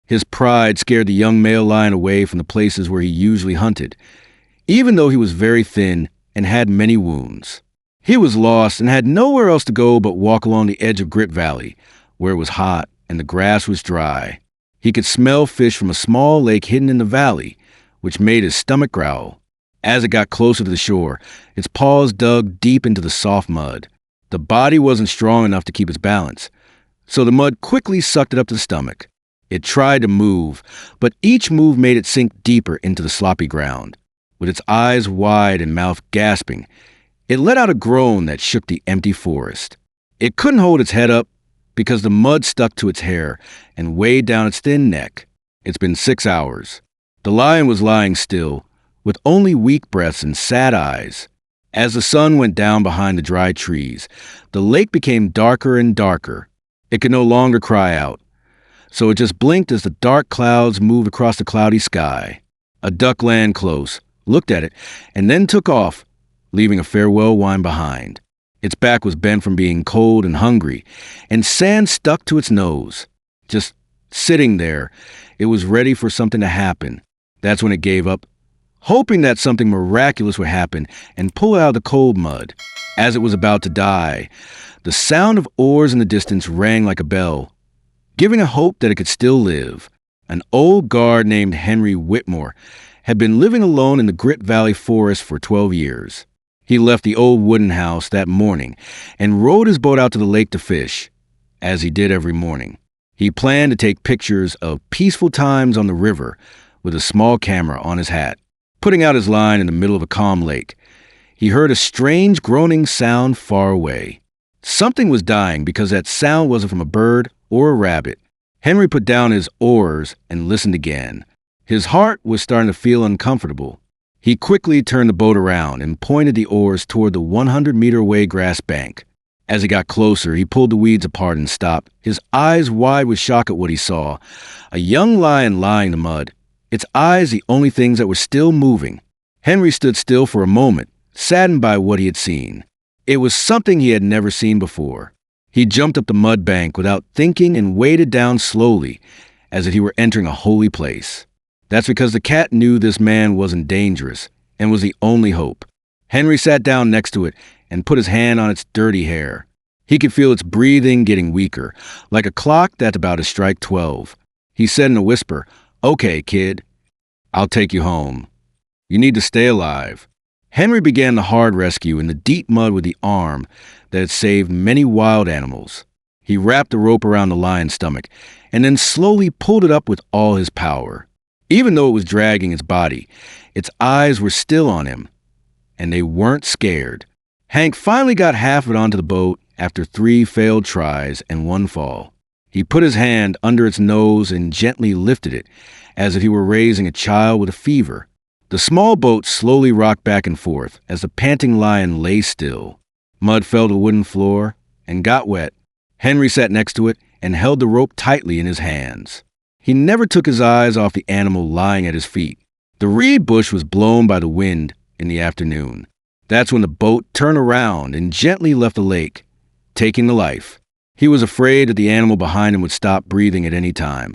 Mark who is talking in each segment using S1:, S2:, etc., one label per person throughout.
S1: His pride scared the young male lion away from the places where he usually hunted, even though he was very thin and had many wounds. He was lost and had nowhere else to go but walk along the edge of Grit Valley, where it was hot and the grass was dry. He could smell fish from a small lake hidden in the valley, which made his stomach growl. As it got closer to the shore, its paws dug deep into the soft mud. The body wasn't strong enough to keep its balance, so the mud quickly sucked it up to the stomach. It tried to move, but each move made it sink deeper into the sloppy ground. With its eyes wide and mouth gasping, it let out a groan that shook the empty forest. It couldn't hold its head up because the mud stuck to its hair and weighed down its thin neck. It's been 6 hours. The lion was lying still, with only weak breaths and sad eyes. As the sun went down behind the dry trees, the lake became darker and darker. It could no longer cry out, so it just blinked as the dark clouds moved across the cloudy sky. A duck landed close, looked at it, and then took off, leaving a farewell whine behind. Its back was bent from being cold and hungry, and sand stuck to its nose. Just sitting there, it was ready for something to happen. That's when it gave up, hoping that something miraculous would happen and pull it out of the cold mud. As it was about to die, the sound of oars in the distance rang like a bell, giving a hope that it could still live. An old guard named Henry Witmore had been living alone in the Grit Valley forest for 12 years. He left the old wooden house that morning and rowed his boat out to the lake to fish, as he did every morning. He planned to take pictures of peaceful times on the river with a small camera on his hat. Putting out his line in the middle of a calm lake, he heard a strange groaning sound far away. Something was dying because that sound wasn't from a bird or a rabbit. Henry put down his oars and listened again. His heart was starting to feel uncomfortable. He quickly turned the boat around and pointed the oars toward the 100-meter-away grass bank. As he got closer, he pulled the weeds apart and stopped, his eyes wide with shock at what he saw. A young lion lying in the mud, its eyes the only things that were still moving. Henry stood still for a moment, saddened by what he had seen. It was something he had never seen before. He jumped up the mud bank without thinking and waded down slowly, as if he were entering a holy place. That's because the cat knew this man wasn't dangerous and was the only hope. Henry sat down next to it and put his hand on its dirty hair. He could feel its breathing getting weaker, like a clock that's about to strike 12. He said in a whisper, "Okay, kid, I'll take you home. You need to stay alive." Henry began the hard rescue in the deep mud with the arm that had saved many wild animals. He wrapped the rope around the lion's stomach and then slowly pulled it up with all his power. Even though it was dragging its body, its eyes were still on him, and they weren't scared. Hank finally got half of it onto the boat after 3 failed tries and 1 fall. He put his hand under its nose and gently lifted it, as if he were raising a child with a fever. The small boat slowly rocked back and forth as the panting lion lay still. Mud fell to the wooden floor and got wet. Henry sat next to it and held the rope tightly in his hands. He never took his eyes off the animal lying at his feet. The reed bush was blown by the wind in the afternoon. That's when the boat turned around and gently left the lake, taking the life. He was afraid that the animal behind him would stop breathing at any time,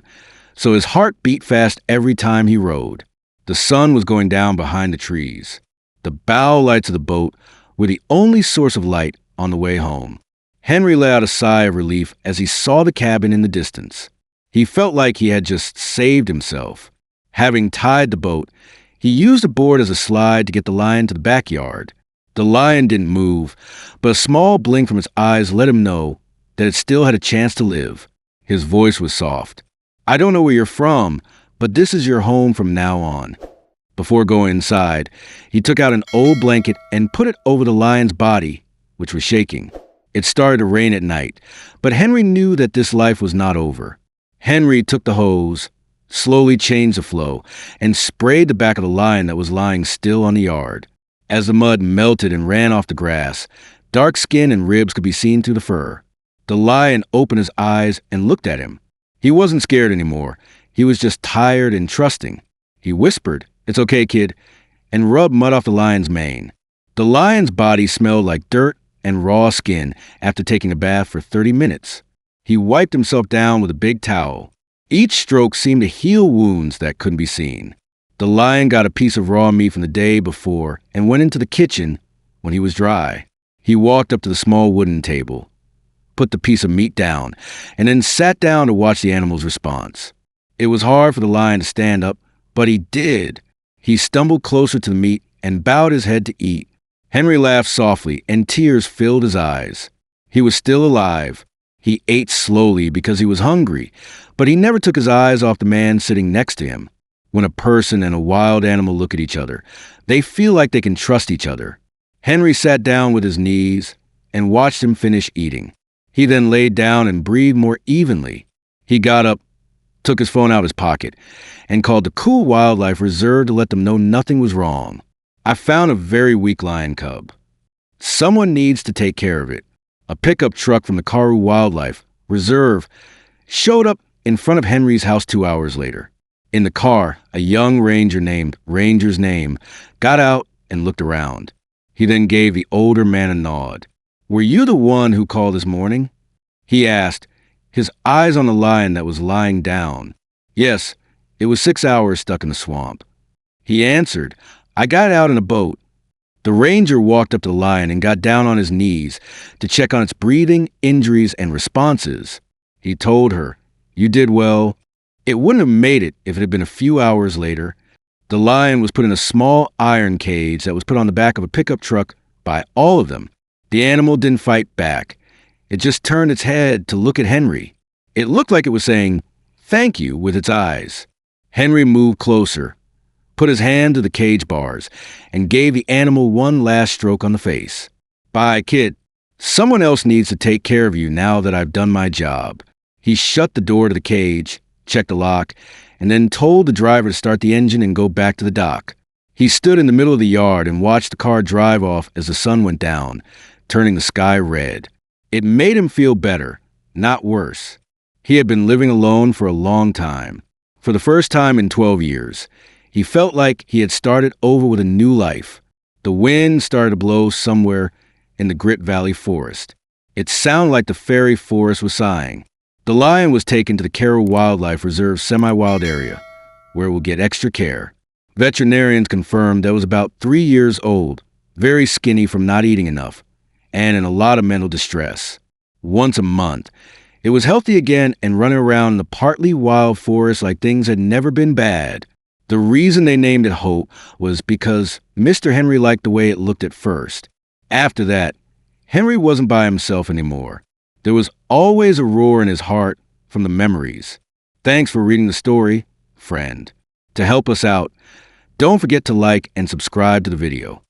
S1: so his heart beat fast every time he rowed. The sun was going down behind the trees. The bow lights of the boat were the only source of light on the way home. Henry let out a sigh of relief as he saw the cabin in the distance. He felt like he had just saved himself. Having tied the boat, he used the board as a slide to get the lion to the backyard. The lion didn't move, but a small blink from its eyes let him know that it still had a chance to live. His voice was soft. "I don't know where you're from, but this is your home from now on." Before going inside, he took out an old blanket and put it over the lion's body, which was shaking. It started to rain at night, but Henry knew that this life was not over. Henry took the hose, slowly changed the flow, and sprayed the back of the lion that was lying still on the yard. As the mud melted and ran off the grass, dark skin and ribs could be seen through the fur. The lion opened his eyes and looked at him. He wasn't scared anymore. He was just tired and trusting. He whispered, "It's okay, kid," and rubbed mud off the lion's mane. The lion's body smelled like dirt and raw skin after taking a bath for 30 minutes. He wiped himself down with a big towel. Each stroke seemed to heal wounds that couldn't be seen. The lion got a piece of raw meat from the day before and went into the kitchen when he was dry. He walked up to the small wooden table, put the piece of meat down, and then sat down to watch the animal's response. It was hard for the lion to stand up, but he did. He stumbled closer to the meat and bowed his head to eat. Henry laughed softly, and tears filled his eyes. He was still alive. He ate slowly because he was hungry, but he never took his eyes off the man sitting next to him. When a person and a wild animal look at each other, they feel like they can trust each other. Henry sat down with his knees and watched him finish eating. He then laid down and breathed more evenly. He got up, took his phone out of his pocket, and called the Cool Wildlife Reserve to let them know nothing was wrong. I found a very weak lion cub. Someone needs to take care of it. A pickup truck from the Karoo Wildlife Reserve showed up in front of Henry's house 2 hours later. In the car, a young ranger named Ranger's Name got out and looked around. He then gave the older man a nod. "Were you the one who called this morning?" he asked, his eyes on the lion that was lying down. "Yes, it was 6 hours stuck in the swamp." He answered, "I got out in a boat." The ranger walked up to the lion and got down on his knees to check on its breathing, injuries, and responses. He told her, "You did well. It wouldn't have made it if it had been a few hours later." The lion was put in a small iron cage that was put on the back of a pickup truck by all of them. The animal didn't fight back. It just turned its head to look at Henry. It looked like it was saying, "Thank you," with its eyes. Henry moved closer, put his hand to the cage bars, and gave the animal one last stroke on the face. "Bye, kid. Someone else needs to take care of you now that I've done my job." He shut the door to the cage, checked the lock, and then told the driver to start the engine and go back to the dock. He stood in the middle of the yard and watched the car drive off as the sun went down, turning the sky red. It made him feel better, not worse. He had been living alone for a long time. For the first time in 12 years, he felt like he had started over with a new life. The wind started to blow somewhere in the Grit Valley forest. It sounded like the fairy forest was sighing. The lion was taken to the Karoo Wildlife Reserve semi-wild area, where it will get extra care. Veterinarians confirmed that it was about 3 years old, very skinny from not eating enough, and in a lot of mental distress. Once a month, it was healthy again and running around in the partly wild forest like things had never been bad. The reason they named it Hope was because Mr. Henry liked the way it looked at first. After that, Henry wasn't by himself anymore. There was always a roar in his heart from the memories. Thanks for reading the story, friend. To help us out, don't forget to like and subscribe to the video.